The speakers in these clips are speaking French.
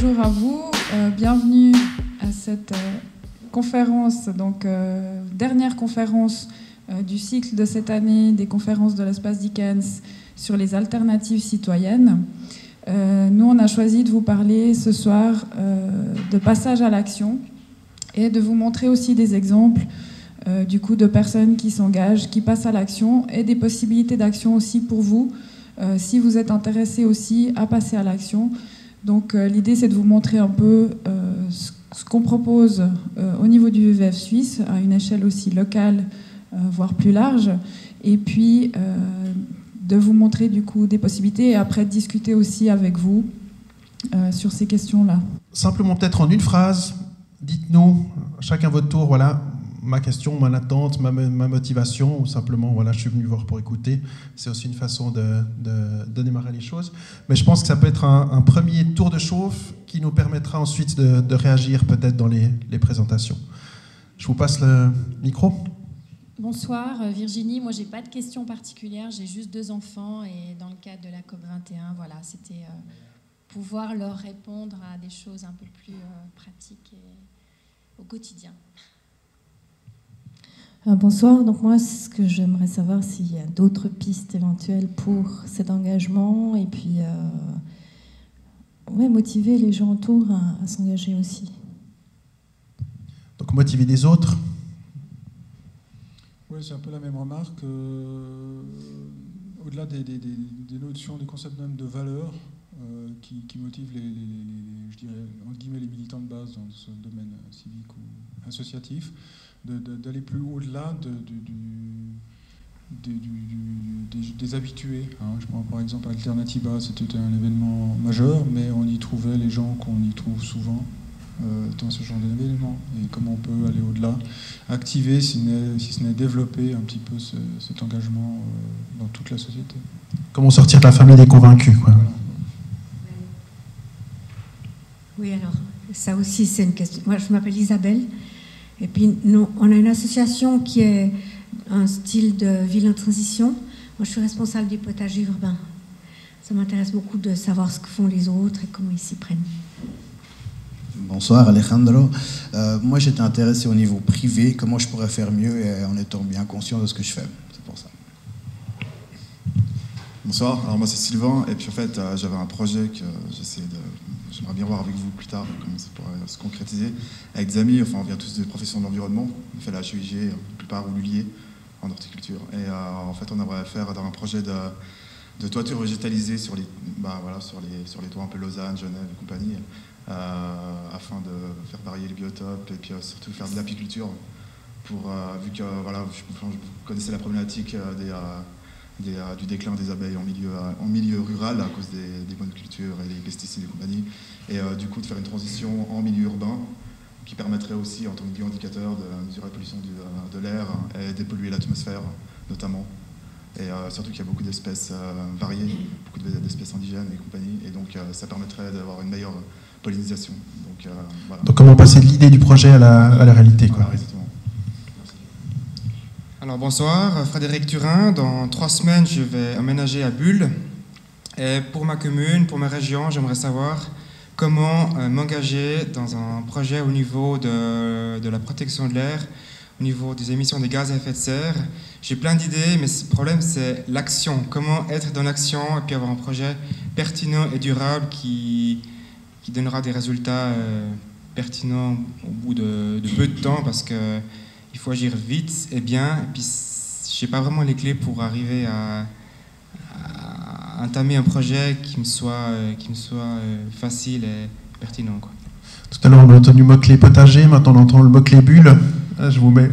bonjour à vous. Bienvenue à cette conférence, donc dernière conférence du cycle de cette année des conférences de l'Espace Dickens sur les alternatives citoyennes. Nous, on a choisi de vous parler ce soir de passage à l'action et de vous montrer aussi des exemples du coup de personnes qui s'engagent, qui passent à l'action et des possibilités d'action aussi pour vous si vous êtes intéressé aussi à passer à l'action. Donc l'idée c'est de vous montrer un peu ce qu'on propose au niveau du WWF suisse à une échelle aussi locale voire plus large et puis de vous montrer du coup des possibilités et après discuter aussi avec vous sur ces questions-là. Simplement peut-être en une phrase, dites-nous chacun votre tour, voilà, ma question, mon attente, ma motivation, ou simplement, voilà, je suis venu voir pour écouter. C'est aussi une façon de démarrer les choses. Mais je pense que ça peut être un premier tour de chauffe qui nous permettra ensuite de réagir peut-être dans les présentations. Je vous passe le micro. Bonsoir Virginie, moi j'ai pas de questions particulières, j'ai juste 2 enfants et dans le cadre de la COP21, voilà, c'était pouvoir leur répondre à des choses un peu plus pratiques et au quotidien. Bonsoir, donc moi ce que j'aimerais savoir s'il y a d'autres pistes éventuelles pour cet engagement et puis motiver les gens autour à s'engager aussi. Donc motiver les autres. Oui, c'est un peu la même remarque. Au-delà des notions, des concepts même de valeurs qui motivent je dirais, entre guillemets, les militants de base dans ce domaine civique ou associatif, d'aller plus au-delà des habitués. Hein. Je prends par exemple Alternativa, c'était un événement majeur, mais on y trouvait les gens qu'on y trouve souvent dans ce genre d'événement. Et comment on peut aller au-delà, activer, si ce n'est développer un petit peu cet engagement dans toute la société. Comment sortir de la famille des convaincus, quoi. Voilà. Oui, alors, ça aussi, c'est une question. Moi, je m'appelle Isabelle. Et puis, nous, on a une association qui est un style de ville en transition. Moi, je suis responsable du potager urbain. Ça m'intéresse beaucoup de savoir ce que font les autres et comment ils s'y prennent. Bonsoir Alejandro. Moi, j'étais intéressé au niveau privé, comment je pourrais faire mieux et en étant bien conscient de ce que je fais. C'est pour ça. Bonsoir, alors moi c'est Sylvain, et puis en fait j'avais un projet que j'aimerais bien voir avec vous plus tard, comment ça pourrait se concrétiser, avec des amis, enfin on vient tous des professions de l'environnement, on fait la HUIG, la plupart, ou l'Ulier, en horticulture, et en fait on aimerait faire un projet de toiture végétalisée sur les toits un peu Lausanne, Genève et compagnie, afin de faire varier les biotopes, et puis surtout faire de l'apiculture, vu que voilà, vous connaissez la problématique du déclin des abeilles en milieu rural à cause des monocultures et des pesticides et compagnie, et du coup de faire une transition en milieu urbain qui permettrait aussi en tant que bioindicateur de mesurer la pollution de l'air et dépolluer l'atmosphère notamment, et surtout qu'il y a beaucoup d'espèces variées, beaucoup d'espèces indigènes et compagnie, et donc ça permettrait d'avoir une meilleure pollinisation. Donc, voilà. Donc comment passer de l'idée du projet à la réalité, quoi. Voilà, exactement. Alors bonsoir, Frédéric Turin. Dans 3 semaines, je vais emménager à Bulle. Et pour ma commune, pour ma région, j'aimerais savoir comment m'engager dans un projet au niveau de la protection de l'air, au niveau des émissions de gaz à effet de serre. J'ai plein d'idées, mais le problème, c'est l'action. Comment être dans l'action et puis avoir un projet pertinent et durable qui donnera des résultats pertinents au bout de peu de temps, parce que il faut agir vite et bien, et puis je n'ai pas vraiment les clés pour arriver à entamer un projet qui me soit facile et pertinent, quoi. Tout à l'heure, on a entendu le mot-clé potager, maintenant on entend le mot-clé bulle. Ah, je vous mets.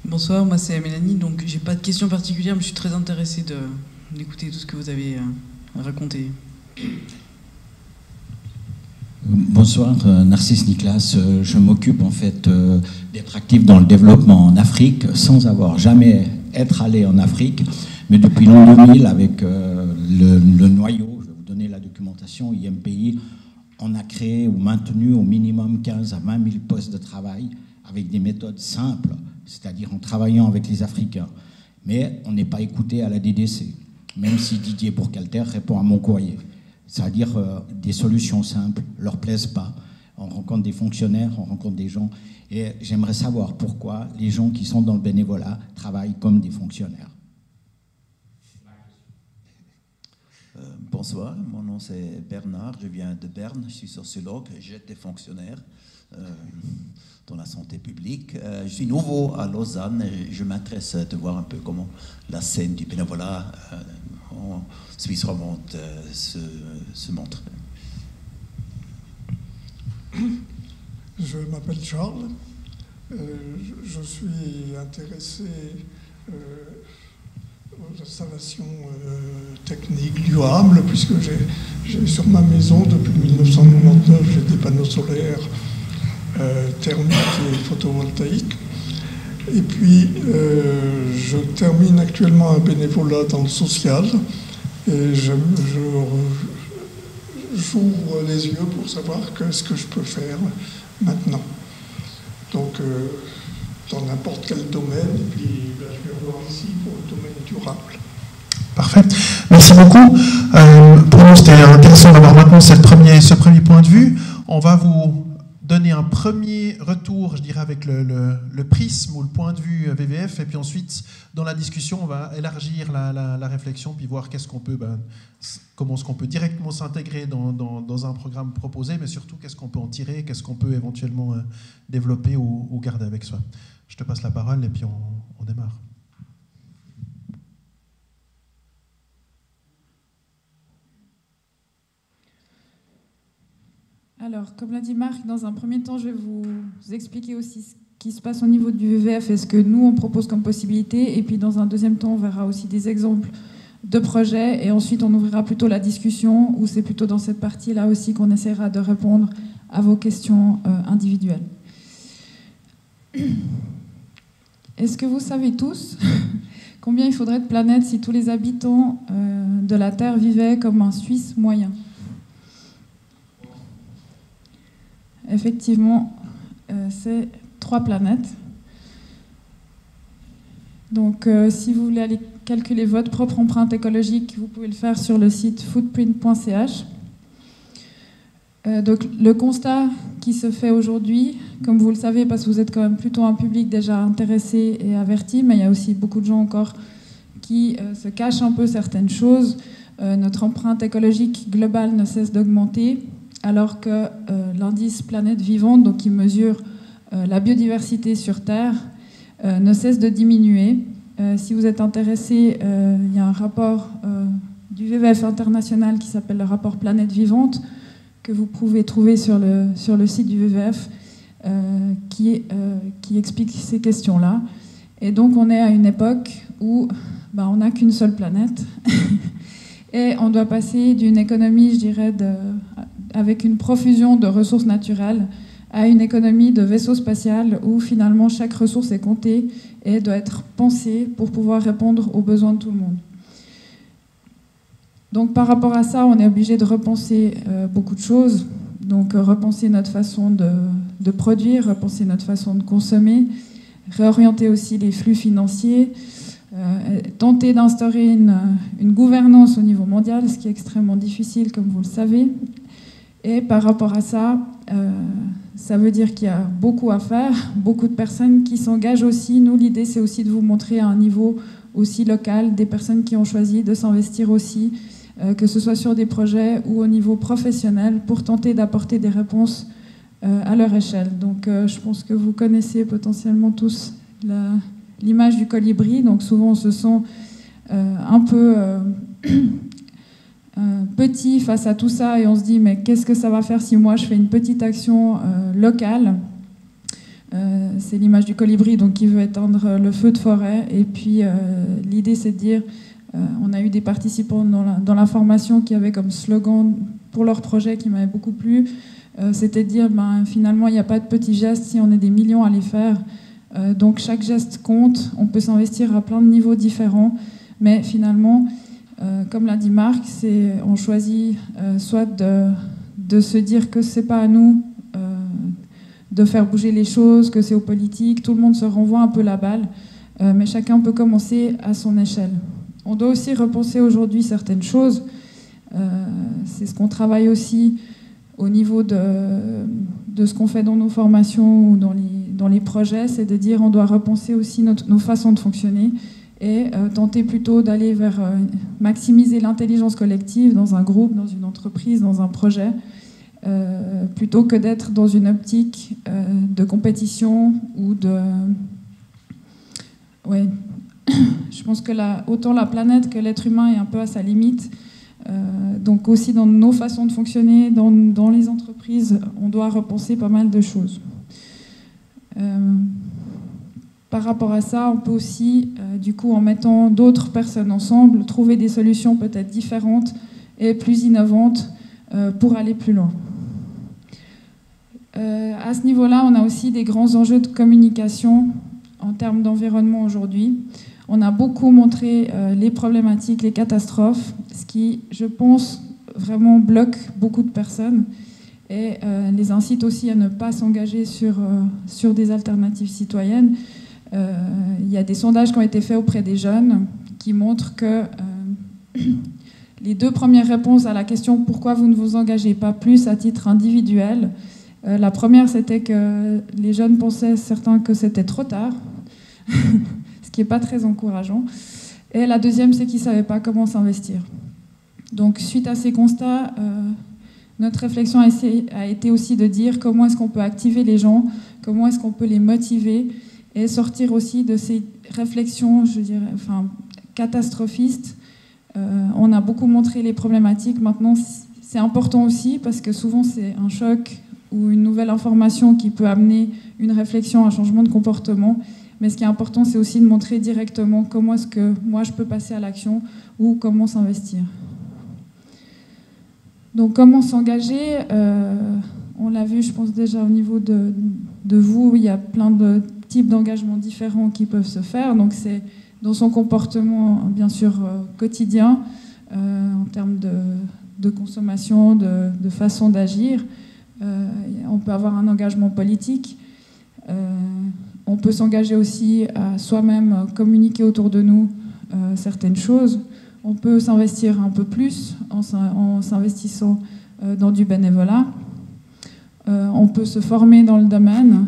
Bonsoir, moi c'est Mélanie, donc j'ai pas de questions particulières, mais je suis très intéressée d'écouter tout ce que vous avez raconté. Bonsoir, Narcisse Nicolas. Je m'occupe en fait d'être actif dans le développement en Afrique sans avoir jamais être allé en Afrique, mais depuis l'an 2000 avec le noyau, je vais vous donner la documentation, IMPI, on a créé ou maintenu au minimum 15 à 20 000 postes de travail avec des méthodes simples, c'est-à-dire en travaillant avec les Africains. Mais on n'est pas écouté à la DDC, même si Didier Bourcalter répond à mon courrier. c'est-à-dire des solutions simples, ne leur plaisent pas. On rencontre des fonctionnaires, on rencontre des gens, et j'aimerais savoir pourquoi les gens qui sont dans le bénévolat travaillent comme des fonctionnaires. Bonsoir, mon nom c'est Bernard, je viens de Berne, je suis sociologue, j'étais fonctionnaire dans la santé publique. Je suis nouveau à Lausanne et je m'intéresse de voir un peu comment la scène du bénévolat en Suisse romande se montre. Je m'appelle Charles, je suis intéressé aux installations techniques durables, puisque j'ai sur ma maison depuis 1999 j'ai des panneaux solaires thermiques et photovoltaïques. Et puis je termine actuellement un bénévolat dans le social et j'ouvre les yeux pour savoir qu'est-ce que je peux faire maintenant. Donc dans n'importe quel domaine, et puis je vais revoir ici pour le domaine durable. Parfait. Merci beaucoup. Pour nous, c'était intéressant d'avoir maintenant ce premier point de vue. On va vous donner un premier retour, je dirais, avec le prisme ou le point de vue VVF, et puis ensuite, dans la discussion, on va élargir la réflexion, puis voir comment est-ce qu'on peut directement s'intégrer dans un programme proposé, mais surtout, qu'est-ce qu'on peut en tirer, qu'est-ce qu'on peut éventuellement développer ou garder avec soi. Je te passe la parole, et puis on démarre. Alors, comme l'a dit Marc, dans un premier temps, je vais vous expliquer aussi ce qui se passe au niveau du VVF et ce que nous, on propose comme possibilité. Et puis, dans un deuxième temps, on verra aussi des exemples de projets. Et ensuite, on ouvrira plutôt la discussion, où c'est plutôt dans cette partie-là aussi qu'on essaiera de répondre à vos questions individuelles. Est-ce que vous savez tous combien il faudrait de planètes si tous les habitants de la Terre vivaient comme un Suisse moyen ? Effectivement, c'est 3 planètes. Donc, si vous voulez aller calculer votre propre empreinte écologique, vous pouvez le faire sur le site footprint.ch. Donc, le constat qui se fait aujourd'hui, comme vous le savez, parce que vous êtes quand même plutôt un public déjà intéressé et averti, mais il y a aussi beaucoup de gens encore qui se cachent un peu certaines choses. Notre empreinte écologique globale ne cesse d'augmenter, alors que l'indice planète vivante, donc qui mesure la biodiversité sur Terre, ne cesse de diminuer. Si vous êtes intéressé, il y a un rapport du WWF international qui s'appelle le rapport Planète vivante, que vous pouvez trouver sur le site du WWF, qui explique ces questions-là. Et donc on est à une époque où on n'a qu'une seule planète, et on doit passer d'une économie, je dirais, avec une profusion de ressources naturelles, à une économie de vaisseau spatial où finalement chaque ressource est comptée et doit être pensée pour pouvoir répondre aux besoins de tout le monde. Donc par rapport à ça, on est obligé de repenser beaucoup de choses. Donc repenser notre façon de produire, repenser notre façon de consommer, réorienter aussi les flux financiers, tenter d'instaurer une gouvernance au niveau mondial, ce qui est extrêmement difficile, comme vous le savez. Et par rapport à ça, ça veut dire qu'il y a beaucoup à faire, beaucoup de personnes qui s'engagent aussi. Nous, l'idée, c'est aussi de vous montrer à un niveau aussi local des personnes qui ont choisi de s'investir aussi, que ce soit sur des projets ou au niveau professionnel, pour tenter d'apporter des réponses à leur échelle. Donc, je pense que vous connaissez potentiellement tous l'image du colibri. Donc, souvent, on se sent un peu... petit face à tout ça, et on se dit mais qu'est-ce que ça va faire si moi je fais une petite action locale. C'est l'image du colibri donc qui veut éteindre le feu de forêt, et puis l'idée c'est de dire on a eu des participants dans la formation qui avaient comme slogan pour leur projet qui m'avait beaucoup plu, c'était de dire finalement il n'y a pas de petits gestes si on est des millions à les faire, donc chaque geste compte, on peut s'investir à plein de niveaux différents, mais finalement comme l'a dit Marc, on choisit soit de se dire que c'est pas à nous de faire bouger les choses, que c'est aux politiques, tout le monde se renvoie un peu la balle, mais chacun peut commencer à son échelle. On doit aussi repenser aujourd'hui certaines choses. C'est ce qu'on travaille aussi au niveau de ce qu'on fait dans nos formations ou dans les projets, c'est de dire on doit repenser aussi nos façons de fonctionner et tenter plutôt d'aller vers maximiser l'intelligence collective dans un groupe, dans une entreprise, dans un projet, plutôt que d'être dans une optique de compétition ou de... Ouais. Je pense que autant la planète que l'être humain est un peu à sa limite. Donc aussi dans nos façons de fonctionner, dans les entreprises, on doit repenser pas mal de choses. Par rapport à ça, on peut aussi, du coup, en mettant d'autres personnes ensemble, trouver des solutions peut-être différentes et plus innovantes pour aller plus loin. À ce niveau-là, on a aussi des grands enjeux de communication en termes d'environnement aujourd'hui. On a beaucoup montré les problématiques, les catastrophes, ce qui, je pense, vraiment bloque beaucoup de personnes et les incite aussi à ne pas s'engager sur des alternatives citoyennes. Il y a des sondages qui ont été faits auprès des jeunes qui montrent que les 2 premières réponses à la question « Pourquoi vous ne vous engagez pas plus à titre individuel ?», la première, c'était que les jeunes pensaient, certains, que c'était trop tard, ce qui n'est pas très encourageant. Et la deuxième, c'est qu'ils ne savaient pas comment s'investir. Donc, suite à ces constats, notre réflexion a été aussi de dire comment est-ce qu'on peut activer les gens, comment est-ce qu'on peut les motiver et sortir aussi de ces réflexions, je dirais, catastrophistes. On a beaucoup montré les problématiques. Maintenant, c'est important aussi parce que souvent, c'est un choc ou une nouvelle information qui peut amener une réflexion, un changement de comportement. Mais ce qui est important, c'est aussi de montrer directement comment est-ce que moi je peux passer à l'action ou comment s'investir. Donc comment s'engager, on l'a vu, je pense déjà au niveau de vous, il y a plein de types d'engagements différents qui peuvent se faire. Donc c'est dans son comportement, bien sûr, quotidien, en termes de consommation, de façon d'agir. On peut avoir un engagement politique. On peut s'engager aussi à soi-même communiquer autour de nous certaines choses. On peut s'investir un peu plus en s'investissant dans du bénévolat. On peut se former dans le domaine,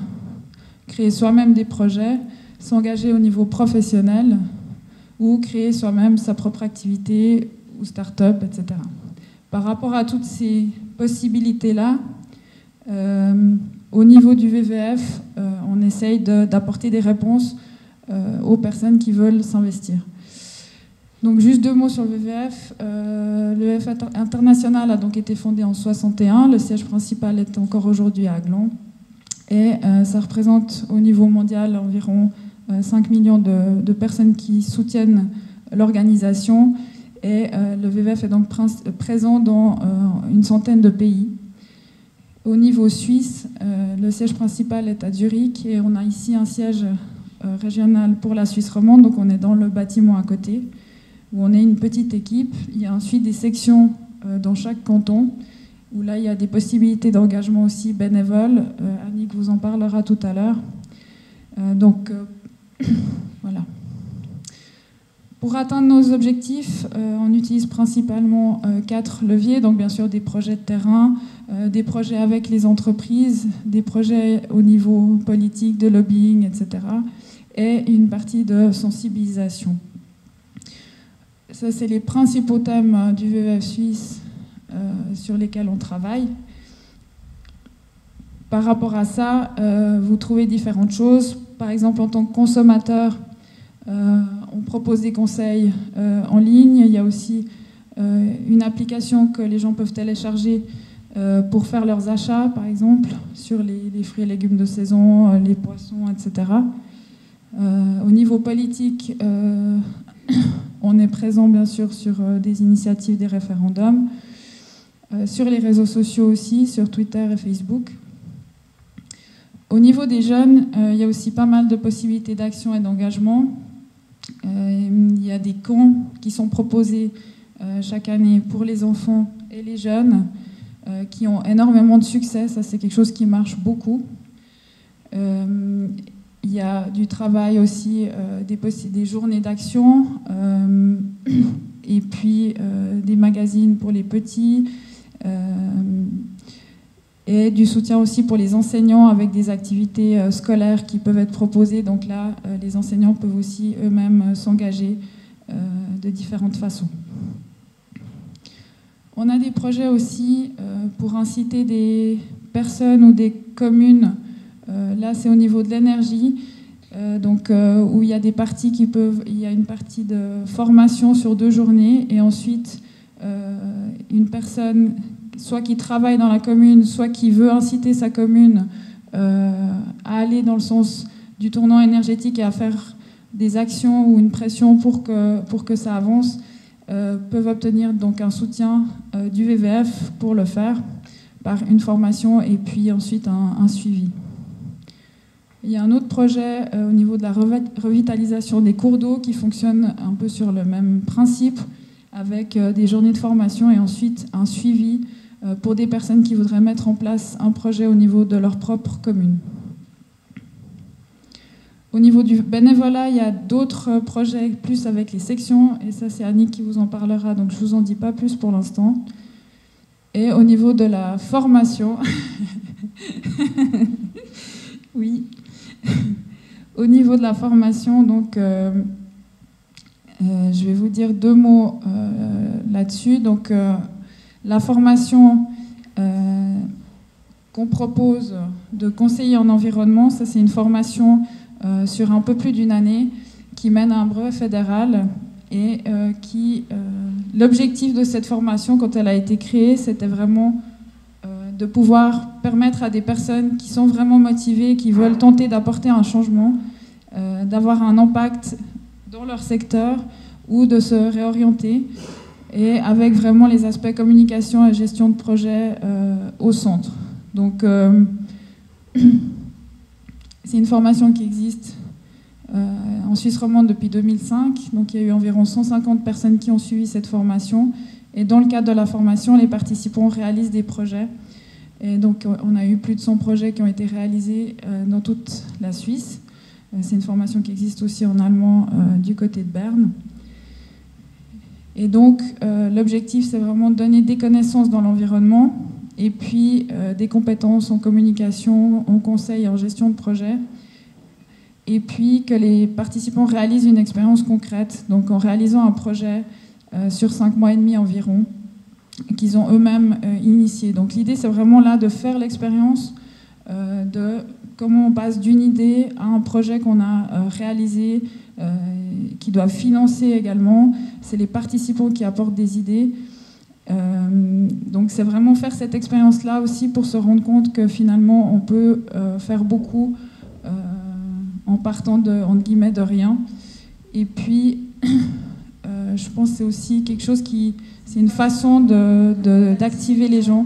créer soi-même des projets, s'engager au niveau professionnel ou créer soi-même sa propre activité ou start-up, etc. Par rapport à toutes ces possibilités-là, au niveau du VVF, on essaye d'apporter des réponses aux personnes qui veulent s'investir. Donc juste 2 mots sur le VVF. Le VVF international a donc été fondé en 61. Le siège principal est encore aujourd'hui à Gland. Et ça représente au niveau mondial environ 5 millions de personnes qui soutiennent l'organisation. Et le VVF est donc présent dans une centaine de pays. Au niveau suisse, le siège principal est à Zurich et on a ici un siège régional pour la Suisse romande, donc on est dans le bâtiment à côté, où on est une petite équipe. Il y a ensuite des sections dans chaque canton, où là il y a des possibilités d'engagement aussi bénévole. Annick vous en parlera tout à l'heure. Voilà. Pour atteindre nos objectifs, on utilise principalement 4 leviers, donc bien sûr des projets de terrain, des projets avec les entreprises, des projets au niveau politique, de lobbying, etc. et une partie de sensibilisation. Ça, c'est les principaux thèmes du VVF suisse sur lesquels on travaille. Par rapport à ça, vous trouvez différentes choses. Par exemple, en tant que consommateur, on propose des conseils en ligne. Il y a aussi une application que les gens peuvent télécharger pour faire leurs achats, par exemple, sur les fruits et légumes de saison, les poissons, etc. Au niveau politique, on est présent, bien sûr, sur des initiatives, des référendums, sur les réseaux sociaux aussi, sur Twitter et Facebook. Au niveau des jeunes, il y a aussi pas mal de possibilités d'action et d'engagement. Il y a des camps qui sont proposés chaque année pour les enfants et les jeunes qui ont énormément de succès. Ça, c'est quelque chose qui marche beaucoup. Il y a du travail aussi, des journées d'action. et puis des magazines pour les petits, et du soutien aussi pour les enseignants avec des activités scolaires qui peuvent être proposées. Donc là, les enseignants peuvent aussi eux-mêmes s'engager de différentes façons. On a des projets aussi pour inciter des personnes ou des communes, là c'est au niveau de l'énergie, où il y a des parties il y a une partie de formation sur 2 journées, et ensuite une personne soit qui travaille dans la commune, soit qui veut inciter sa commune à aller dans le sens du tournant énergétique et à faire des actions ou une pression pour que ça avance, peuvent obtenir donc un soutien du VVF pour le faire, par une formation et puis ensuite un suivi. Il y a un autre projet au niveau de la revitalisation des cours d'eau qui fonctionne un peu sur le même principe, avec des journées de formation et ensuite un suivi pour des personnes qui voudraient mettre en place un projet au niveau de leur propre commune. Au niveau du bénévolat, il y a d'autres projets plus avec les sections, et ça c'est Annick qui vous en parlera, donc je ne vous en dis pas plus pour l'instant. Et au niveau de la formation, oui, au niveau de la formation, donc je vais vous dire 2 mots là-dessus. Donc la formation qu'on propose de conseiller en environnement, ça c'est une formation sur un peu plus d'1 année qui mène à un brevet fédéral, et l'objectif de cette formation, quand elle a été créée, c'était vraiment de pouvoir permettre à des personnes qui sont vraiment motivées, qui veulent tenter d'apporter un changement, d'avoir un impact dans leur secteur ou de se réorienter, et avec vraiment les aspects communication et gestion de projet au centre. Donc c'est une formation qui existe en Suisse romande depuis 2005. Donc il y a eu environ 150 personnes qui ont suivi cette formation. Et dans le cadre de la formation, les participants réalisent des projets. Et donc on a eu plus de 100 projets qui ont été réalisés dans toute la Suisse. C'est une formation qui existe aussi en allemand du côté de Berne. Et donc l'objectif, c'est vraiment de donner des connaissances dans l'environnement, et puis des compétences en communication, en conseil et en gestion de projet, et puis que les participants réalisent une expérience concrète, donc en réalisant un projet sur 5 mois et demi environ, qu'ils ont eux-mêmes initié. Donc l'idée, c'est vraiment là de faire l'expérience de comment on passe d'une idée à un projet qu'on a réalisé, qui doivent financer également. C'est les participants qui apportent des idées. Donc c'est vraiment faire cette expérience-là aussi pour se rendre compte que finalement on peut faire beaucoup en partant entre guillemets de rien. Et puis je pense que c'est aussi quelque chose c'est une façon d'activer les gens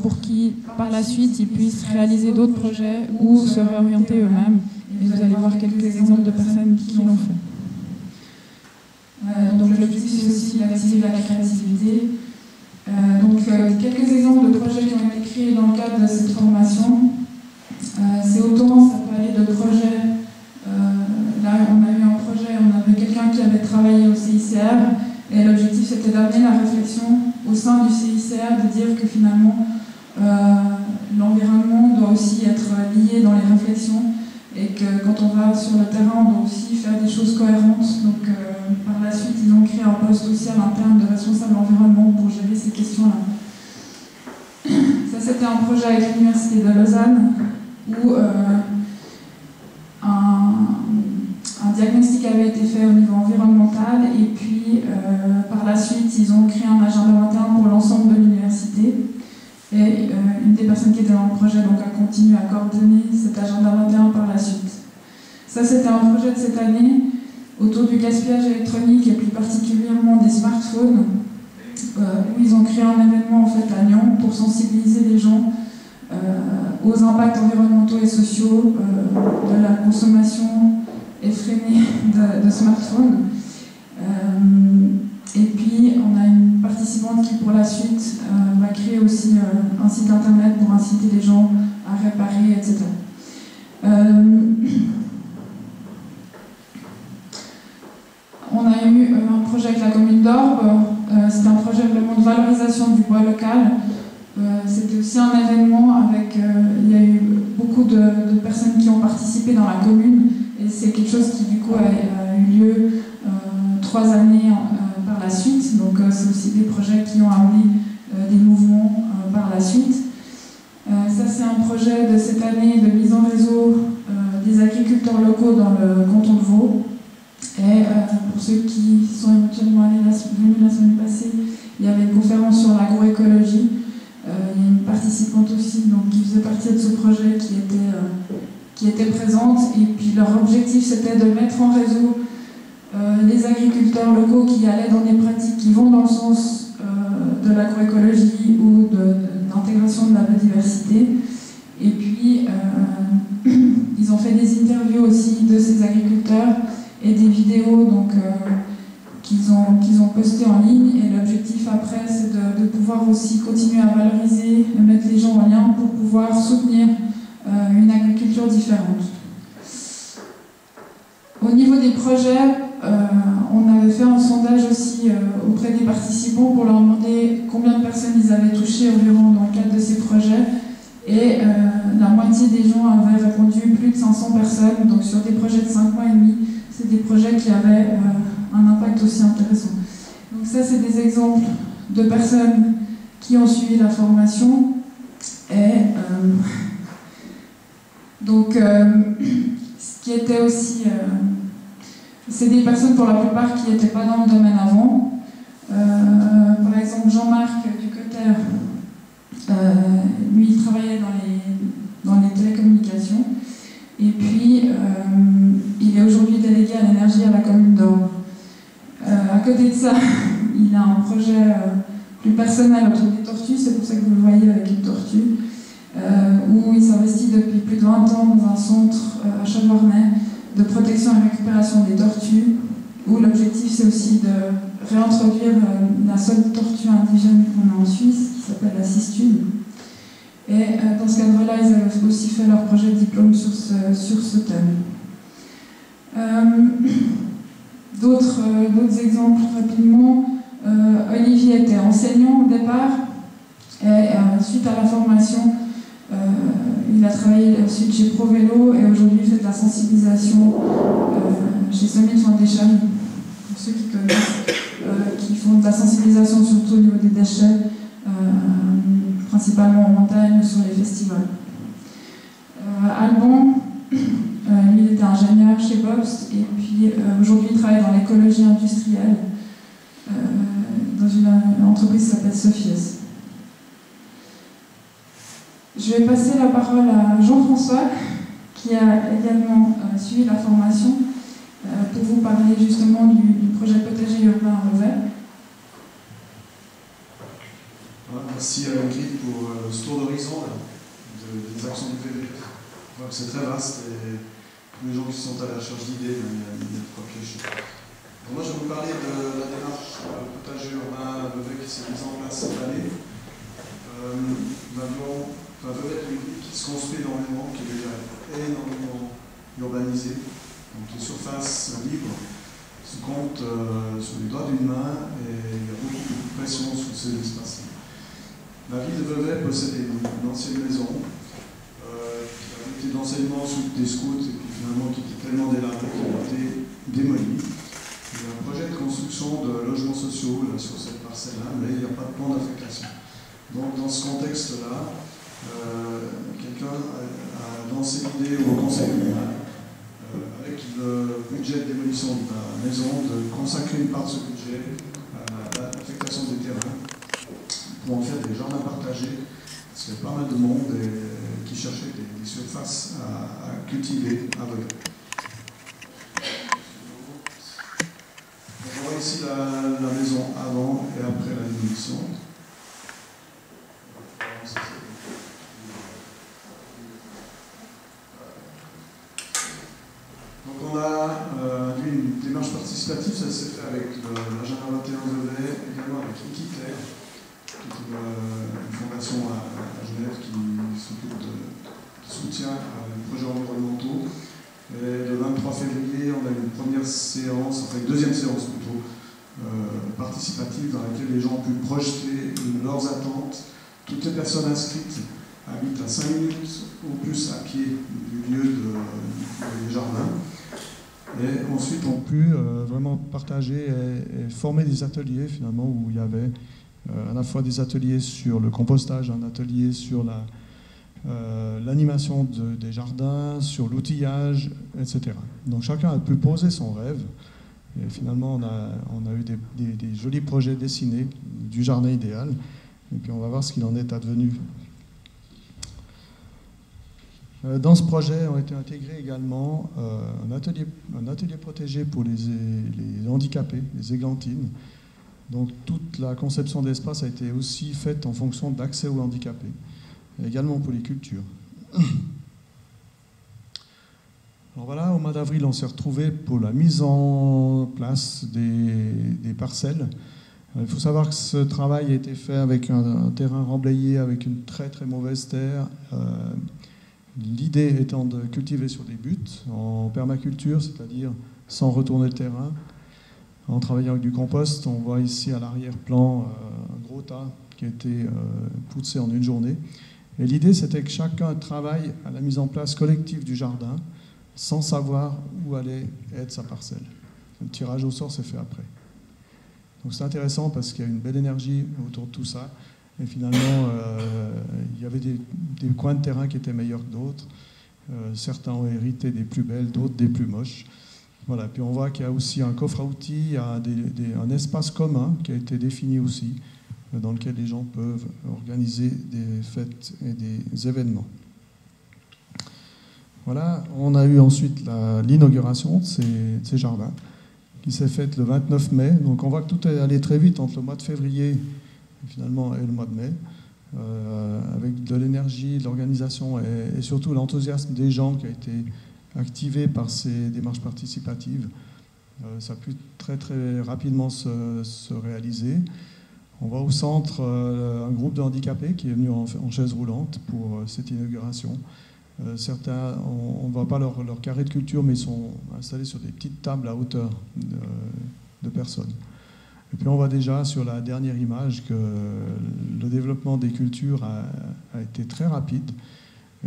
pour qu'ils par la suite ils puissent réaliser d'autres projets ou se réorienter eux-mêmes. Et vous allez voir quelques exemples de personnes qui l'ont fait. Donc l'objectif, c'est aussi d'activer la créativité. Quelques exemples de projets qui ont été créés dans le cadre de cette formation. C'est autant, ça peut aller de projets. Là, on a eu un projet, on avait quelqu'un qui avait travaillé au CICR, et l'objectif, c'était d'amener la réflexion au sein du CICR, de dire que finalement, l'environnement doit aussi être lié dans les réflexions, et que quand on va sur le terrain, on doit aussi faire des choses cohérentes. Donc par la suite, ils ont créé un poste aussi à l'interne de responsable environnement pour gérer ces questions-là. Ça, c'était un projet avec l'Université de Lausanne où un diagnostic avait été fait au niveau environnemental, et puis par la suite, ils ont créé un agenda 21 pour l'ensemble de l'université. Et une des personnes qui était dans le projet donc, a continué à coordonner cet agenda 21 par la suite. Ça, c'était un projet de cette année autour du gaspillage électronique et plus particulièrement des smartphones, où ils ont créé un événement en fait, à Nyon pour sensibiliser les gens aux impacts environnementaux et sociaux de la consommation effrénée de smartphones. Et puis, on a une participante qui, pour la suite, va créer aussi un site internet pour inciter les gens à réparer, etc. On a eu un projet projet avec la commune d'Orbe. C'était un projet vraiment de valorisation du bois local. C'était aussi un événement avec... il y a eu beaucoup de personnes qui ont participé dans la commune et c'est quelque chose qui du coup a eu lieu 3 années par la suite. Donc c'est aussi des projets qui ont amené des mouvements par la suite. Ça c'est un projet de cette année de mise en réseau des agriculteurs locaux dans le canton de Vaud. Et pour ceux qui sont éventuellement venus la semaine passée, il y avait une conférence sur l'agroécologie. Il y a une participante aussi donc, qui faisait partie de ce projet qui était présente. Et puis leur objectif c'était de mettre en réseau les agriculteurs locaux qui allaient dans des pratiques qui vont dans le sens de l'agroécologie ou de l'intégration de la biodiversité. Et puis ils ont fait des interviews aussi de ces agriculteurs et des vidéos donc, qu'ils ont postées en ligne. Et l'objectif après, c'est de pouvoir aussi continuer à valoriser, de mettre les gens en lien pour pouvoir soutenir une agriculture différente. Au niveau des projets, on avait fait un sondage aussi auprès des participants pour leur demander combien de personnes ils avaient touché environ dans le cadre de ces projets. Et la moitié des gens avaient répondu, plus de 500 personnes, donc sur des projets de 5 mois et demi. C'est des projets qui avaient un impact aussi intéressant. Donc ça, c'est des exemples de personnes qui ont suivi la formation. Et donc, ce qui était aussi... c'est des personnes, pour la plupart, qui n'étaient pas dans le domaine avant. Par exemple, Jean-Marc Ducotter, lui, il travaillait dans les télécommunications. Et puis, il est aujourd'hui délégué à l'énergie à la commune d'Orbe. À côté de ça, il a un projet plus personnel autour des tortues, c'est pour ça que vous le voyez avec une tortue, où il s'investit depuis plus de 20 ans dans un centre à Chavornay de protection et récupération des tortues, où l'objectif c'est aussi de réintroduire la seule tortue indigène qu'on a en Suisse, qui s'appelle la cistune. Et dans ce cadre-là, ils avaient aussi fait leur projet de diplôme sur ce thème. D'autres exemples rapidement. Olivier était enseignant au départ, et suite à la formation, il a travaillé ensuite chez ProVélo et aujourd'hui il fait de la sensibilisation chez Summit Foundation, pour ceux qui connaissent, qui font de la sensibilisation surtout au niveau des déchets, principalement en montagne ou sur les festivals. Alban, lui il était ingénieur chez Bobst et puis aujourd'hui il travaille dans l'écologie industrielle dans une entreprise qui s'appelle Sophies. Je vais passer la parole à Jean-François qui a également suivi la formation pour vous parler justement du projet potager urbain à Vevey. Merci à Ingrid pour ce tour d'horizon des actions du PV. C'est très vaste et tous les gens qui sont à la recherche d'idées, il y a de quoi piocher. Moi, je vais vous parler de la démarche potager urbain à Vevey qui s'est mise en place cette année. Vevey est une ville qui se construit énormément, qui est déjà énormément urbanisée. Donc les surfaces libres se comptent sur les doigts d'une main et il y a beaucoup de pression sur ces espaces. La ville de Vevey possède une ancienne maison qui a été d'enseignement sous des scouts et puis finalement qui était tellement délabrée qu'elle a été démolie. Il y a un projet de construction de logements sociaux là, sur cette parcelle-là, mais il n'y a pas de plan d'affectation. Donc dans ce contexte-là, quelqu'un a lancé l'idée au conseil communal, avec le budget de démolition de la maison, de consacrer une part de ce budget à l'affectation des terrains pour en faire des jardins partagés, parce qu'il y a pas mal de monde qui cherchait des surfaces à cultiver à Vevey. On voit ici la maison avant et après la démolition. Donc on a une démarche participative, ça s'est fait avec l'agenda 21 Vevey, également avec Equiterre, qui est une fondation à Genève qui soutient les projets environnementaux. Et le 23 février, on a une première séance, enfin une deuxième séance plutôt, participative dans laquelle les gens ont pu projeter leurs attentes. Toutes les personnes inscrites habitent à 5 minutes ou plus à pied du lieu des jardins. Et ensuite, on a pu vraiment partager et former des ateliers finalement où il y avait à la fois des ateliers sur le compostage, un atelier sur l'animation des jardins, sur l'outillage, etc. Donc chacun a pu poser son rêve. Et finalement, on a eu des jolis projets dessinés du jardin idéal. Et puis on va voir ce qu'il en est advenu. Dans ce projet ont été intégrés également un atelier protégé pour les handicapés, les églantines. Donc toute la conception d'espace a été aussi faite en fonction d'accès aux handicapés, et également pour les cultures. Alors voilà, au mois d'avril, on s'est retrouvé pour la mise en place des parcelles. Il faut savoir que ce travail a été fait avec un terrain remblayé, avec une très très mauvaise terre. L'idée étant de cultiver sur des buts, en permaculture, c'est-à-dire sans retourner le terrain. En travaillant avec du compost, on voit ici à l'arrière-plan un gros tas qui a été poussé en une journée. Et l'idée, c'était que chacun travaille à la mise en place collective du jardin, sans savoir où allait être sa parcelle. Le tirage au sort s'est fait après. Donc c'est intéressant parce qu'il y a une belle énergie autour de tout ça. Et finalement, il y avait des coins de terrain qui étaient meilleurs que d'autres. Certains ont hérité des plus belles, d'autres des plus moches. Voilà. Puis on voit qu'il y a aussi un coffre à outils, il y a un espace commun qui a été défini aussi, dans lequel les gens peuvent organiser des fêtes et des événements. Voilà, on a eu ensuite l'inauguration de ces jardins qui s'est faite le 29 mai. Donc on voit que tout est allé très vite entre le mois de février finalement et le mois de mai, avec de l'énergie, de l'organisation et surtout l'enthousiasme des gens qui a été activé par ces démarches participatives. Ça a pu très très rapidement se réaliser. On voit au centre un groupe de handicapés qui est venu en chaise roulante pour cette inauguration. Certains, on ne voit pas leur carré de culture, mais ils sont installés sur des petites tables à hauteur de personnes. Et puis on voit déjà sur la dernière image que le développement des cultures a été très rapide.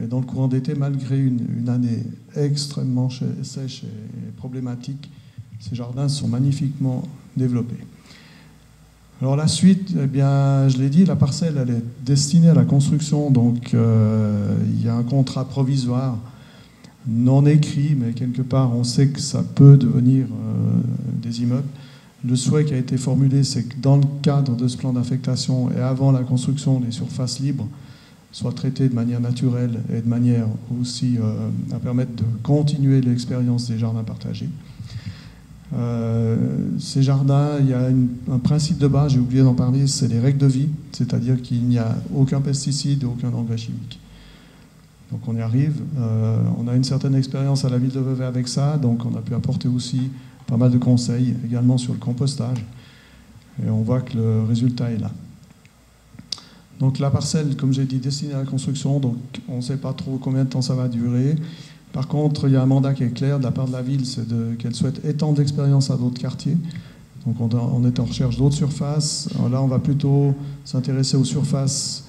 Et dans le courant d'été, malgré une année extrêmement sèche et problématique, ces jardins sont magnifiquement développés. Alors la suite, eh bien, je l'ai dit, la parcelle elle est destinée à la construction, donc il y a un contrat provisoire non écrit, mais quelque part on sait que ça peut devenir des immeubles. Le souhait qui a été formulé, c'est que dans le cadre de ce plan d'affectation et avant la construction, les surfaces libres soient traitées de manière naturelle et de manière aussi à permettre de continuer l'expérience des jardins partagés. Ces jardins, il y a un principe de base, j'ai oublié d'en parler, c'est les règles de vie, c'est-à-dire qu'il n'y a aucun pesticide, aucun engrais chimique. Donc on y arrive, on a une certaine expérience à la ville de Vevey avec ça, donc on a pu apporter aussi pas mal de conseils également sur le compostage, et on voit que le résultat est là. Donc la parcelle, comme j'ai dit, destinée à la construction, donc on ne sait pas trop combien de temps ça va durer. Par contre, il y a un mandat qui est clair de la part de la ville, c'est qu'elle souhaite étendre l'expérience à d'autres quartiers. Donc on est en recherche d'autres surfaces. Alors là, on va plutôt s'intéresser aux surfaces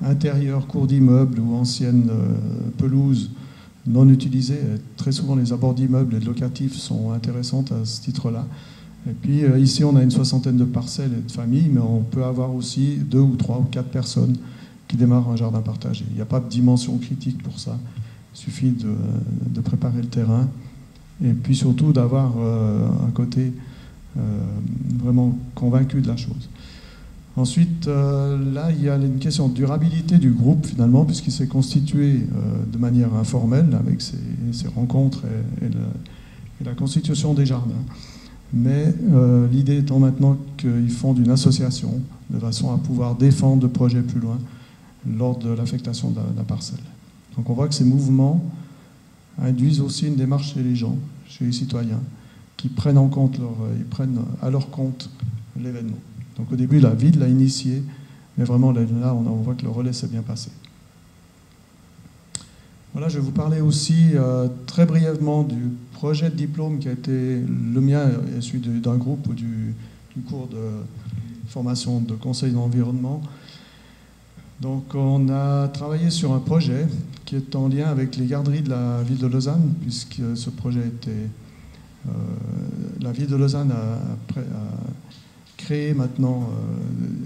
intérieures, cours d'immeubles ou anciennes pelouses non utilisées. Et très souvent, les abords d'immeubles et de locatifs sont intéressantes à ce titre-là. Et puis ici, on a une 60aine de parcelles et de familles, mais on peut avoir aussi 2 ou 3 ou 4 personnes qui démarrent un jardin partagé. Il n'y a pas de dimension critique pour ça. Il suffit de préparer le terrain et puis surtout d'avoir un côté vraiment convaincu de la chose. Ensuite, là, il y a une question de durabilité du groupe finalement, puisqu'il s'est constitué de manière informelle avec ces rencontres et la constitution des jardins. Mais l'idée étant maintenant qu'ils fondent une association de façon à pouvoir défendre le projet plus loin lors de l'affectation de la parcelle. Donc on voit que ces mouvements induisent aussi une démarche chez les gens, chez les citoyens, qui prennent en compte ils prennent à leur compte l'événement. Donc au début, la ville l'a initié, mais vraiment là, on voit que le relais s'est bien passé. Voilà, je vais vous parler aussi très brièvement du projet de diplôme qui a été le mien et celui d'un groupe du cours formation de conseil d'environnement. Donc on a travaillé sur un projet qui est en lien avec les garderies de la ville de Lausanne, puisque ce projet était... la ville de Lausanne a créé maintenant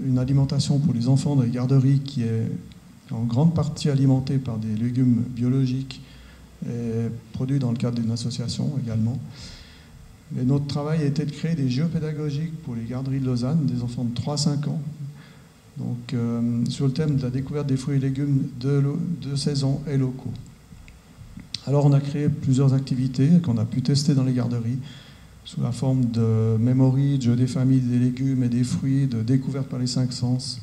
une alimentation pour les enfants dans les garderies qui est en grande partie alimentée par des légumes biologiques et produits dans le cadre d'une association également. Et notre travail a été de créer des jeux pédagogiques pour les garderies de Lausanne, des enfants de 3-5 ans, donc, sur le thème de la découverte des fruits et légumes de saison et locaux. Alors on a créé plusieurs activités qu'on a pu tester dans les garderies, sous la forme de memory, de jeux des familles, des légumes et des fruits, de découverte par les 5 sens,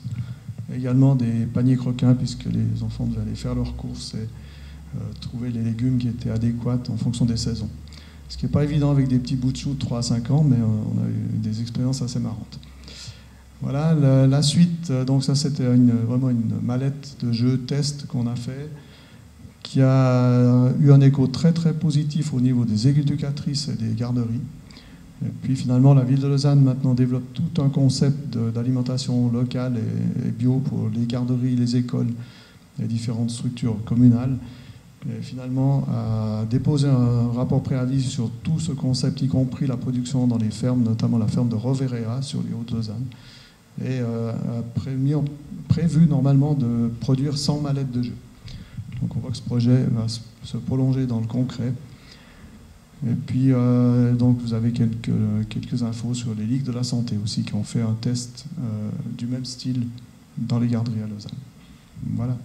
également des paniers croquins, puisque les enfants devaient aller faire leurs courses et trouver les légumes qui étaient adéquats en fonction des saisons. Ce qui n'est pas évident avec des petits bouts de choux de 3 à 5 ans, mais on a eu des expériences assez marrantes. Voilà, la suite, donc ça c'était vraiment une mallette de jeux test qu'on a fait, qui a eu un écho très très positif au niveau des éducatrices et des garderies. Et puis finalement, la ville de Lausanne maintenant développe tout un concept d'alimentation locale et bio pour les garderies, les écoles, les différentes structures communales. Et finalement, a déposé un rapport préavis sur tout ce concept, y compris la production dans les fermes, notamment la ferme de Roverea sur les Hauts-de-Lausanne. Et a prévu normalement de produire 100 mallettes de jeux. Donc on voit que ce projet va se prolonger dans le concret. Et puis donc vous avez quelques infos sur les ligues de la santé aussi qui ont fait un test du même style dans les garderies à Lausanne. Voilà.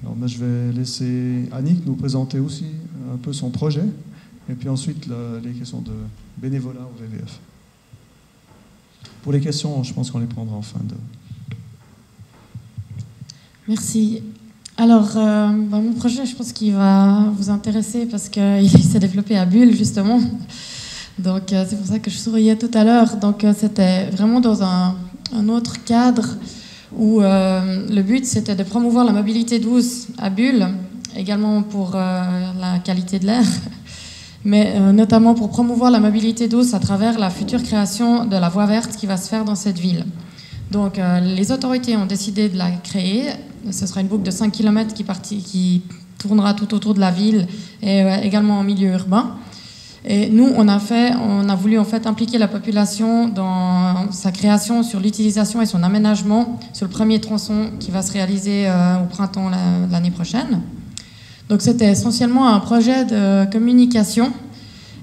Alors moi je vais laisser Annick nous présenter aussi un peu son projet et puis ensuite les questions de bénévolat au VVF. Pour les questions, je pense qu'on les prendra en fin de... Merci. Alors, mon projet, je pense qu'il va vous intéresser parce qu'il s'est développé à Bulle, justement. Donc, c'est pour ça que je souriais tout à l'heure. Donc, c'était vraiment dans un autre cadre où le but, c'était de promouvoir la mobilité douce à Bulle, également pour la qualité de l'air, mais notamment pour promouvoir la mobilité douce à travers la future création de la voie verte qui va se faire dans cette ville. Donc, les autorités ont décidé de la créer. Ce sera une boucle de 5 km qui tournera tout autour de la ville et également en milieu urbain. Et nous, on a voulu en fait impliquer la population dans sa création sur l'utilisation et son aménagement sur le premier tronçon qui va se réaliser au printemps l'année prochaine. Donc, c'était essentiellement un projet de communication.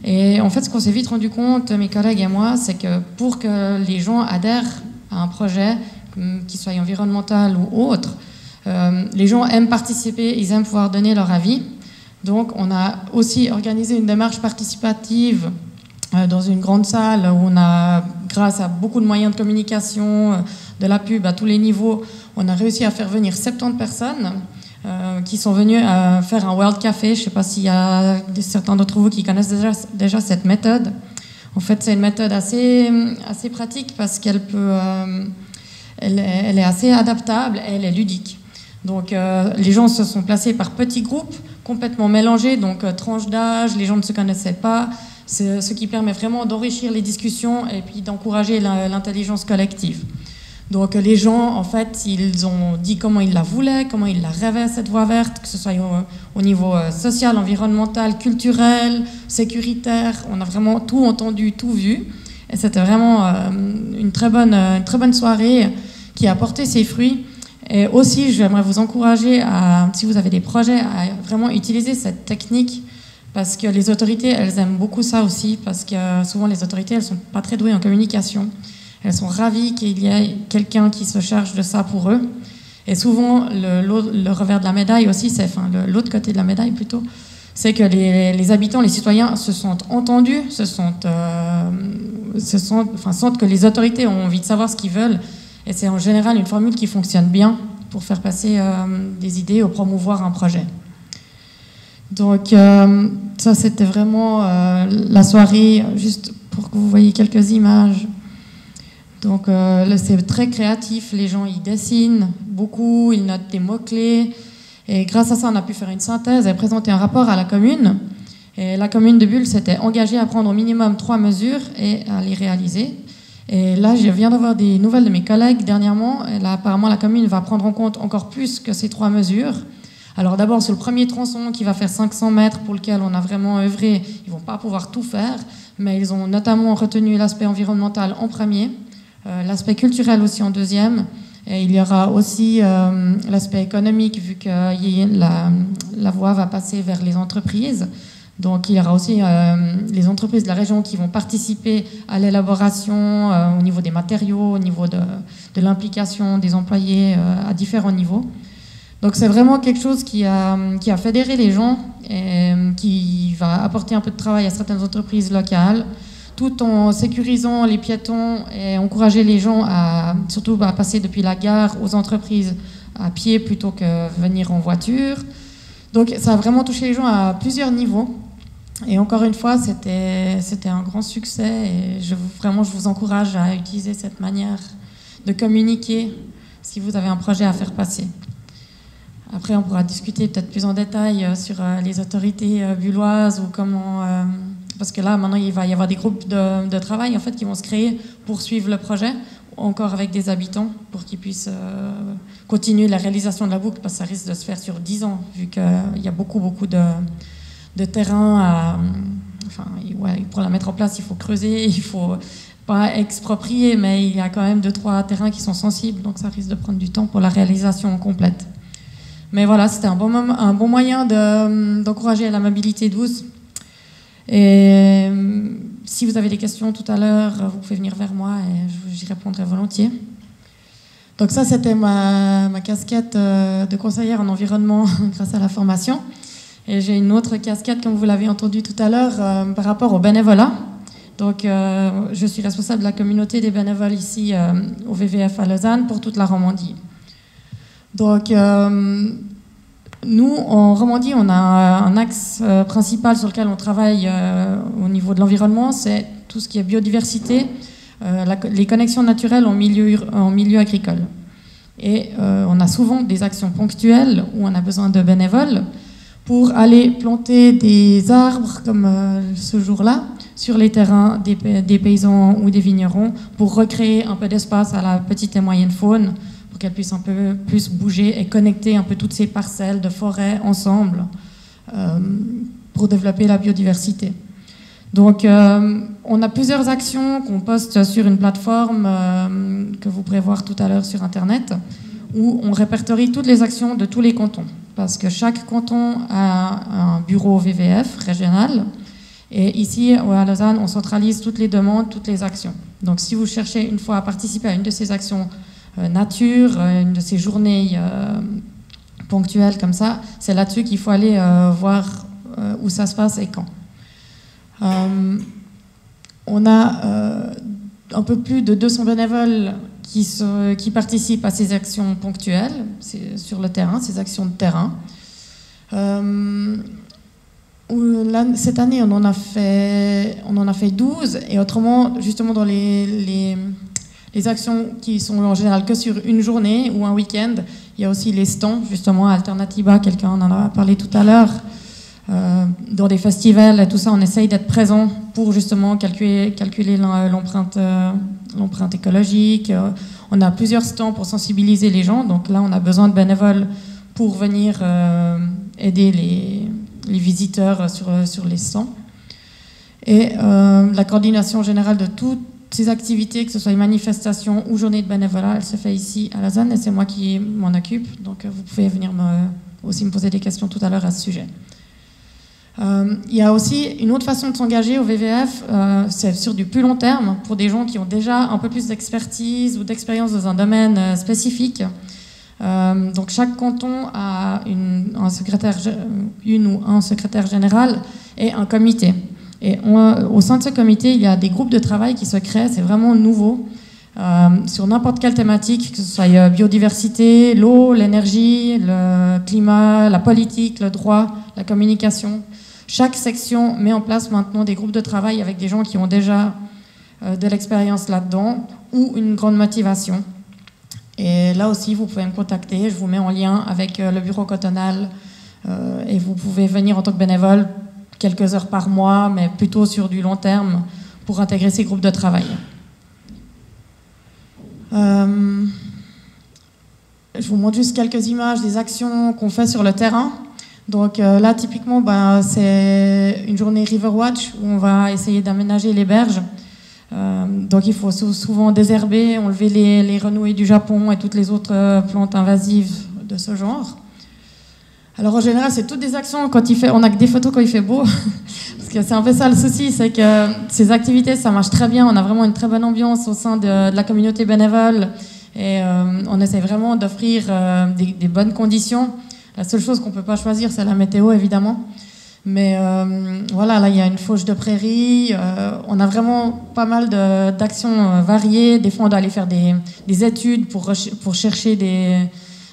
Et en fait, ce qu'on s'est vite rendu compte, mes collègues et moi, c'est que pour que les gens adhèrent à un projet, qu'il soit environnemental ou autre, les gens aiment participer, ils aiment pouvoir donner leur avis. Donc on a aussi organisé une démarche participative dans une grande salle où on a, grâce à beaucoup de moyens de communication, de la pub à tous les niveaux, on a réussi à faire venir 70 personnes qui sont venues faire un World Café. Je ne sais pas s'il y a certains d'entre vous qui connaissent déjà cette méthode. En fait, c'est une méthode assez pratique parce qu'elle peut... elle est assez adaptable et elle est ludique. Donc les gens se sont placés par petits groupes complètement mélangés, donc tranches d'âge, les gens ne se connaissaient pas, c'est ce qui permet vraiment d'enrichir les discussions et puis d'encourager l'intelligence collective. Donc les gens, en fait, ils ont dit comment ils la voulaient, comment ils la rêvaient, cette voie verte, que ce soit au niveau social, environnemental, culturel, sécuritaire. On a vraiment tout entendu, tout vu. Et c'était vraiment une très bonne soirée qui a porté ses fruits. Et aussi, j'aimerais vous encourager, si vous avez des projets, à vraiment utiliser cette technique parce que les autorités, elles aiment beaucoup ça aussi parce que souvent les autorités, elles ne sont pas très douées en communication. Elles sont ravies qu'il y ait quelqu'un qui se charge de ça pour eux. Et souvent, le revers de la médaille aussi, l'autre côté de la médaille plutôt, c'est que les habitants, les citoyens se sentent entendus, sentent que les autorités ont envie de savoir ce qu'ils veulent. Et c'est en général une formule qui fonctionne bien pour faire passer des idées ou promouvoir un projet. Donc ça, c'était vraiment la soirée, juste pour que vous voyez quelques images. Donc c'est très créatif, les gens ils dessinent beaucoup, ils notent des mots-clés. Et grâce à ça, on a pu faire une synthèse et présenter un rapport à la commune. Et la commune de Bulle s'était engagée à prendre au minimum 3 mesures et à les réaliser. Et là, je viens d'avoir des nouvelles de mes collègues dernièrement. Et là, apparemment, la commune va prendre en compte encore plus que ces 3 mesures. Alors d'abord, sur le premier tronçon qui va faire 500 mètres, pour lequel on a vraiment œuvré, ils ne vont pas pouvoir tout faire, mais ils ont notamment retenu l'aspect environnemental en premier, l'aspect culturel aussi en deuxième, et il y aura aussi l'aspect économique, vu que la voie va passer vers les entreprises. Donc il y aura aussi les entreprises de la région qui vont participer à l'élaboration au niveau des matériaux, au niveau de l'implication des employés à différents niveaux. Donc c'est vraiment quelque chose qui a fédéré les gens et qui va apporter un peu de travail à certaines entreprises locales, tout en sécurisant les piétons et encourager les gens surtout à passer depuis la gare aux entreprises à pied plutôt que venir en voiture. Donc ça a vraiment touché les gens à plusieurs niveaux. Et encore une fois, c'était un grand succès et je vous encourage à utiliser cette manière de communiquer si vous avez un projet à faire passer. Après, on pourra discuter peut-être plus en détail sur les autorités bulloises ou comment... parce que là, maintenant, il va y avoir des groupes de travail en fait, qui vont se créer pour suivre le projet, encore avec des habitants, pour qu'ils puissent continuer la réalisation de la boucle, parce que ça risque de se faire sur 10 ans, vu qu'il y a beaucoup de terrain pour la mettre en place, il faut creuser, il faut pas exproprier, mais il y a quand même 2-3 terrains qui sont sensibles, donc ça risque de prendre du temps pour la réalisation complète. Mais voilà, c'était un bon moyen d'encourager la mobilité douce. Et si vous avez des questions tout à l'heure, vous pouvez venir vers moi et j'y répondrai volontiers. Donc ça, c'était ma casquette de conseillère en environnement grâce à la formation. Et j'ai une autre casquette, comme vous l'avez entendu tout à l'heure, par rapport au bénévolat. Donc, je suis responsable de la communauté des bénévoles ici au VVF à Lausanne pour toute la Romandie. Donc, nous, en Romandie, on a un axe principal sur lequel on travaille au niveau de l'environnement, c'est tout ce qui est biodiversité, les connexions naturelles en milieu agricole. Et on a souvent des actions ponctuelles où on a besoin de bénévoles pour aller planter des arbres, comme ce jour-là, sur les terrains des paysans ou des vignerons, pour recréer un peu d'espace à la petite et moyenne faune, pour qu'elle puisse un peu plus bouger et connecter un peu toutes ces parcelles de forêt ensemble pour développer la biodiversité. Donc, on a plusieurs actions qu'on poste sur une plateforme que vous pourrez voir tout à l'heure sur Internet, où on répertorie toutes les actions de tous les cantons, parce que chaque canton a un bureau VVF régional, et ici, à Lausanne, on centralise toutes les demandes, toutes les actions. Donc, si vous cherchez une fois à participer à une de ces actions nature, une de ces journées ponctuelles comme ça, c'est là-dessus qu'il faut aller voir où ça se passe et quand. On a un peu plus de 200 bénévoles qui participent à ces actions ponctuelles sur le terrain, ces actions de terrain. Cette année, on en a fait 12, et autrement, justement, dans les actions qui sont en général que sur une journée ou un week-end, il y a aussi les stands, justement, à Alternatiba, quelqu'un en a parlé tout à l'heure. Dans des festivals et tout ça, on essaye d'être présent pour justement calculer l'empreinte écologique. On a plusieurs stands pour sensibiliser les gens, donc là on a besoin de bénévoles pour venir aider les visiteurs sur les stands. Et la coordination générale de toutes ces activités, que ce soit une manifestation ou journée de bénévolat, elle se fait ici à Lausanne et c'est moi qui m'en occupe, donc vous pouvez venir aussi me poser des questions tout à l'heure à ce sujet. Il y a aussi une autre façon de s'engager au VVF, c'est sur du plus long terme, pour des gens qui ont déjà un peu plus d'expertise ou d'expérience dans un domaine spécifique. Donc chaque canton a une ou un secrétaire général et un comité. Et au sein de ce comité, il y a des groupes de travail qui se créent, c'est vraiment nouveau, sur n'importe quelle thématique, que ce soit biodiversité, l'eau, l'énergie, le climat, la politique, le droit, la communication. Chaque section met en place maintenant des groupes de travail avec des gens qui ont déjà de l'expérience là-dedans ou une grande motivation. Et là aussi, vous pouvez me contacter. Je vous mets en lien avec le bureau cantonal et vous pouvez venir en tant que bénévole quelques heures par mois, mais plutôt sur du long terme pour intégrer ces groupes de travail. Je vous montre juste quelques images des actions qu'on fait sur le terrain. Donc là, typiquement, c'est une journée Riverwatch où on va essayer d'aménager les berges. Donc il faut souvent désherber, enlever les renouées du Japon et toutes les autres plantes invasives de ce genre. Alors en général, c'est toutes des actions quand on a que des photos quand il fait beau. Parce que c'est un peu ça le souci, c'est que ces activités, ça marche très bien. On a vraiment une très bonne ambiance au sein de la communauté bénévole. Et on essaie vraiment d'offrir des bonnes conditions. La seule chose qu'on ne peut pas choisir, c'est la météo, évidemment. Mais voilà, là, il y a une fauche de prairie. On a vraiment pas mal d'actions variées. Des fois, on doit aller faire des études pour chercher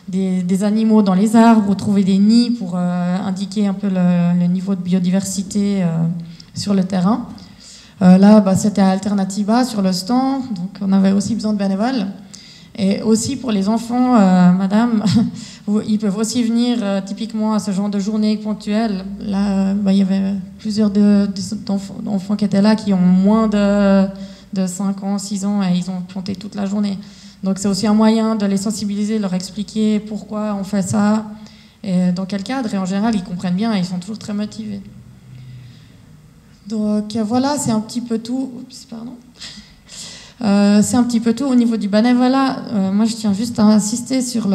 des animaux dans les arbres ou trouver des nids pour indiquer un peu le niveau de biodiversité sur le terrain. Là, c'était à Alternativa sur le stand. Donc, on avait aussi besoin de bénévoles. Et aussi pour les enfants, madame, ils peuvent aussi venir typiquement à ce genre de journée ponctuelle. Là, il y avait plusieurs d'enfants qui étaient là qui ont moins de 5 ans, 6 ans et ils ont planté toute la journée. Donc c'est aussi un moyen de les sensibiliser, leur expliquer pourquoi on fait ça et dans quel cadre. Et en général, ils comprennent bien et ils sont toujours très motivés. Donc voilà, c'est un petit peu tout. Oups, pardon. C'est un petit peu tout au niveau du bénévolat. Moi, je tiens juste à insister sur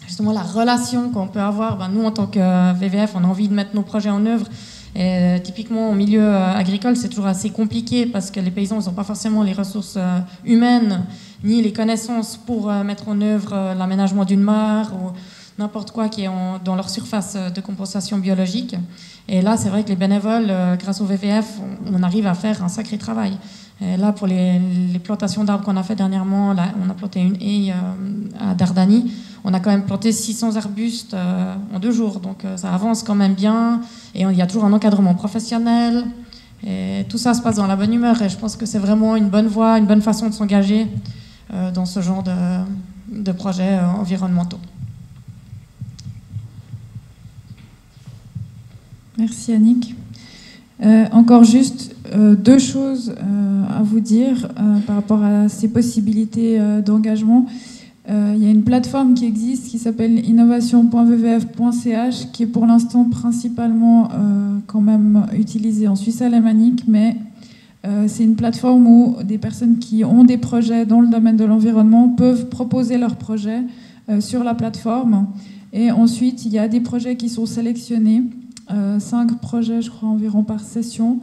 justement la relation qu'on peut avoir. Nous, en tant que VVF, on a envie de mettre nos projets en œuvre. Et typiquement, au milieu agricole, c'est toujours assez compliqué parce que les paysans n'ont pas forcément les ressources humaines ni les connaissances pour mettre en œuvre l'aménagement d'une mare ou n'importe quoi qui est dans leur surface de compensation biologique. Et là, c'est vrai que les bénévoles, grâce au VVF, on arrive à faire un sacré travail. Et là, pour les plantations d'arbres qu'on a fait dernièrement, là, on a planté une haie à Dardani. On a quand même planté 600 arbustes en 2 jours. Donc ça avance quand même bien. Et il y a toujours un encadrement professionnel. Et tout ça se passe dans la bonne humeur. Et je pense que c'est vraiment une bonne voie, une bonne façon de s'engager dans ce genre de projets environnementaux. Merci Annick. Encore juste 2 choses à vous dire par rapport à ces possibilités d'engagement. Il y a une plateforme qui existe qui s'appelle innovation.vvf.ch qui est pour l'instant principalement quand même utilisée en Suisse alémanique, mais c'est une plateforme où des personnes qui ont des projets dans le domaine de l'environnement peuvent proposer leurs projets sur la plateforme. Et ensuite, il y a des projets qui sont sélectionnés. 5 projets, je crois, environ par session,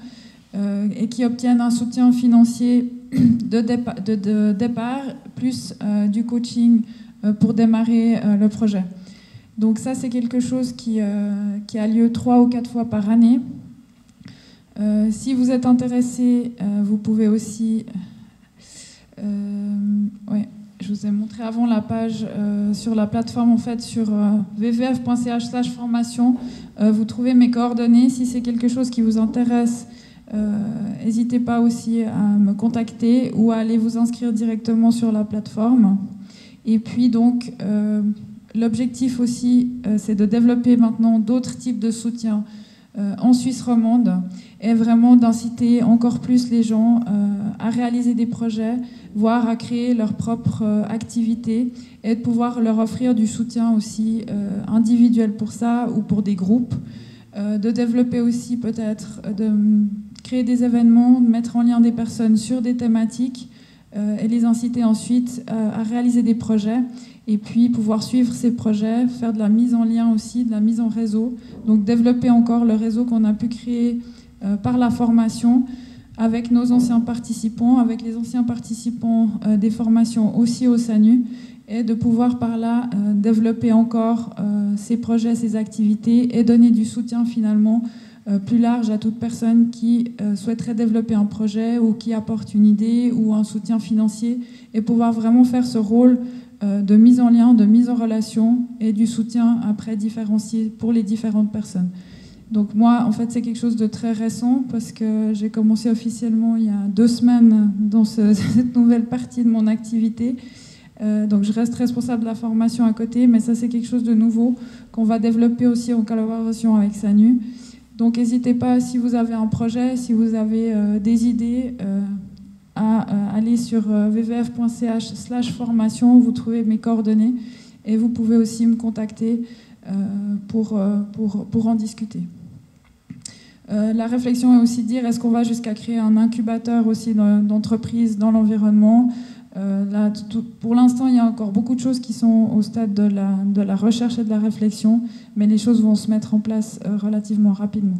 et qui obtiennent un soutien financier de départ, plus du coaching pour démarrer le projet. Donc ça, c'est quelque chose qui a lieu 3 ou 4 fois par année. Si vous êtes intéressé, vous pouvez aussi... je vous ai montré avant la page sur la plateforme, en fait, sur vvf.ch/formation. Vous trouvez mes coordonnées. Si c'est quelque chose qui vous intéresse, n'hésitez pas aussi à me contacter ou à aller vous inscrire directement sur la plateforme. Et puis donc, l'objectif aussi, c'est de développer maintenant d'autres types de soutien en Suisse romande et vraiment d'inciter encore plus les gens à réaliser des projets, voire à créer leur propre activité et de pouvoir leur offrir du soutien aussi individuel pour ça ou pour des groupes, de développer aussi peut-être, de créer des événements, de mettre en lien des personnes sur des thématiques et les inciter ensuite à réaliser des projets et puis pouvoir suivre ces projets, faire de la mise en lien aussi, de la mise en réseau, donc développer encore le réseau qu'on a pu créer par la formation avec nos anciens participants, avec les anciens participants des formations aussi au SANU, et de pouvoir par là développer encore ces projets, ces activités et donner du soutien finalement plus large à toute personne qui souhaiterait développer un projet ou qui apporte une idée ou un soutien financier et pouvoir vraiment faire ce rôle de mise en lien, de mise en relation et du soutien après différencié pour les différentes personnes. Donc moi, en fait, c'est quelque chose de très récent parce que j'ai commencé officiellement il y a 2 semaines dans cette nouvelle partie de mon activité. Donc je reste responsable de la formation à côté, mais ça c'est quelque chose de nouveau qu'on va développer aussi en collaboration avec SANU. Donc n'hésitez pas, si vous avez un projet, si vous avez des idées, à aller allez sur www.vvf.ch/formation, vous trouvez mes coordonnées et vous pouvez aussi me contacter pour en discuter. La réflexion est aussi de dire, est-ce qu'on va jusqu'à créer un incubateur aussi d'entreprises dans l'environnement? Là, pour l'instant, il y a encore beaucoup de choses qui sont au stade de la recherche et de la réflexion, mais les choses vont se mettre en place relativement rapidement.